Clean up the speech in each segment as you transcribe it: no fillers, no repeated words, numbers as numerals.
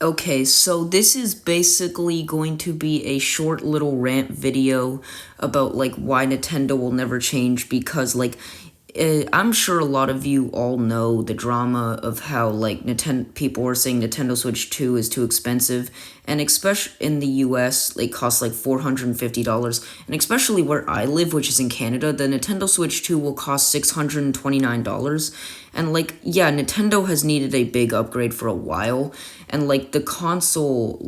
Okay, so this is basically going to be a short little rant video about like why Nintendo will never change because I'm sure a lot of you all know the drama of how like Nintendo people were saying Nintendo Switch 2 is too expensive, and especially in the US it costs like $450, and especially where I live, which is in Canada, the Nintendo Switch 2 will cost $629. And like yeah, Nintendo has needed a big upgrade for a while, and like the console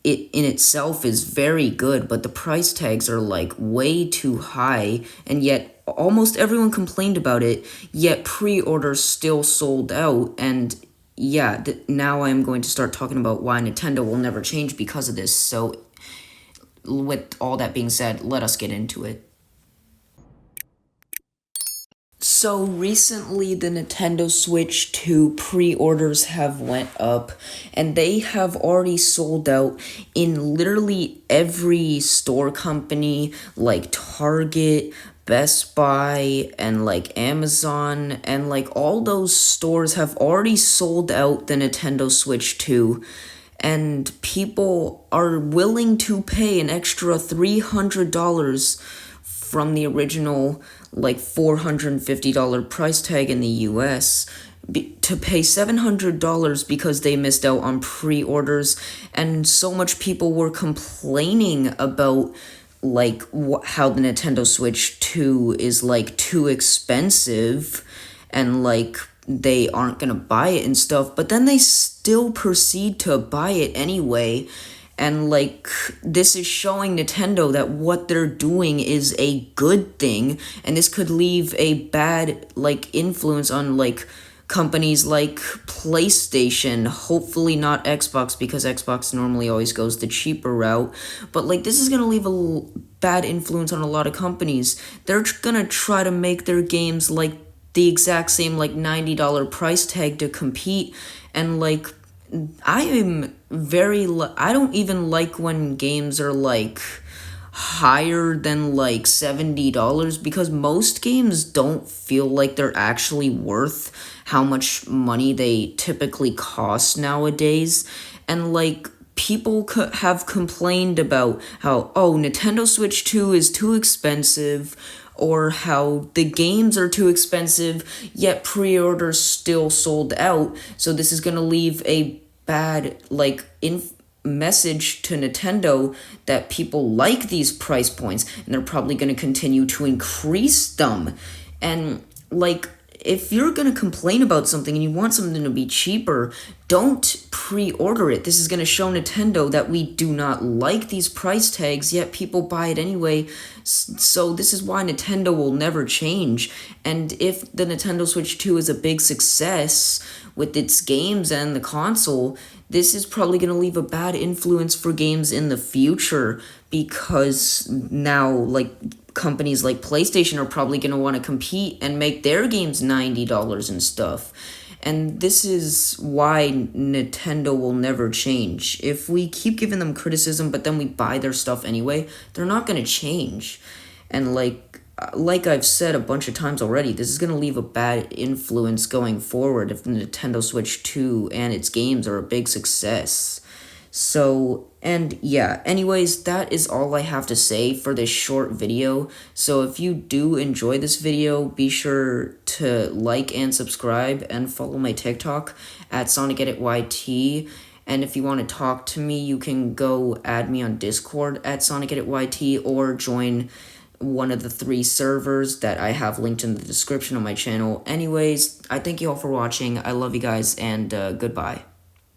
it in itself is very good, but the price tags are like way too high, and yet almost everyone complained about it, yet pre-orders still sold out. And yeah, now I'm going to start talking about why Nintendo will never change because of this. So with all that being said, let us get into it. So recently the Nintendo Switch 2 pre-orders have went up, and they have already sold out in literally every store company like Target, Best Buy, and like Amazon, and like all those stores have already sold out the Nintendo Switch 2, and people are willing to pay an extra $300 from the original like $450 price tag in the US to pay $700 because they missed out on pre-orders. And so much people were complaining about like how the Nintendo Switch 2 is like too expensive, and like they aren't gonna buy it and stuff, but then they still proceed to buy it anyway. And like this is showing Nintendo that what they're doing is a good thing, and this could leave a bad like influence on like companies like PlayStation, hopefully not Xbox, because Xbox normally always goes the cheaper route. But like this is going to leave a bad influence on a lot of companies. They're going to try to make their games like the exact same like $90 price tag to compete, and like I am I don't even like when games are like higher than like $70, because most games don't feel like they're actually worth how much money they typically cost nowadays. And like people have complained about how, oh, Nintendo Switch 2 is too expensive, or how the games are too expensive, yet pre-orders still sold out. So this is going to leave a bad message to Nintendo that people like these price points, and they're probably going to continue to increase them. And like if you're going to complain about something and you want something to be cheaper, don't pre-order it. This is going to show Nintendo that we do not like these price tags, yet people buy it anyway. So this is why Nintendo will never change. And if the Nintendo Switch 2 is a big success with its games and the console, this is probably going to leave a bad influence for games in the future, because now like companies like PlayStation are probably going to want to compete and make their games $90 and stuff. And this is why Nintendo will never change. If we keep giving them criticism but then we buy their stuff anyway, they're not going to change. And like I've said a bunch of times already, this is going to leave a bad influence going forward if the Nintendo Switch 2 and its games are a big success. So, and yeah, anyways, that is all I have to say for this short video. So if you do enjoy this video, be sure to like and subscribe and follow my TikTok at SonicEditYT. And if you want to talk to me, you can go add me on Discord at SonicEditYT, or join one of the 3 servers that I have linked in the description of my channel. Anyways, I thank you all for watching. I love you guys, and goodbye.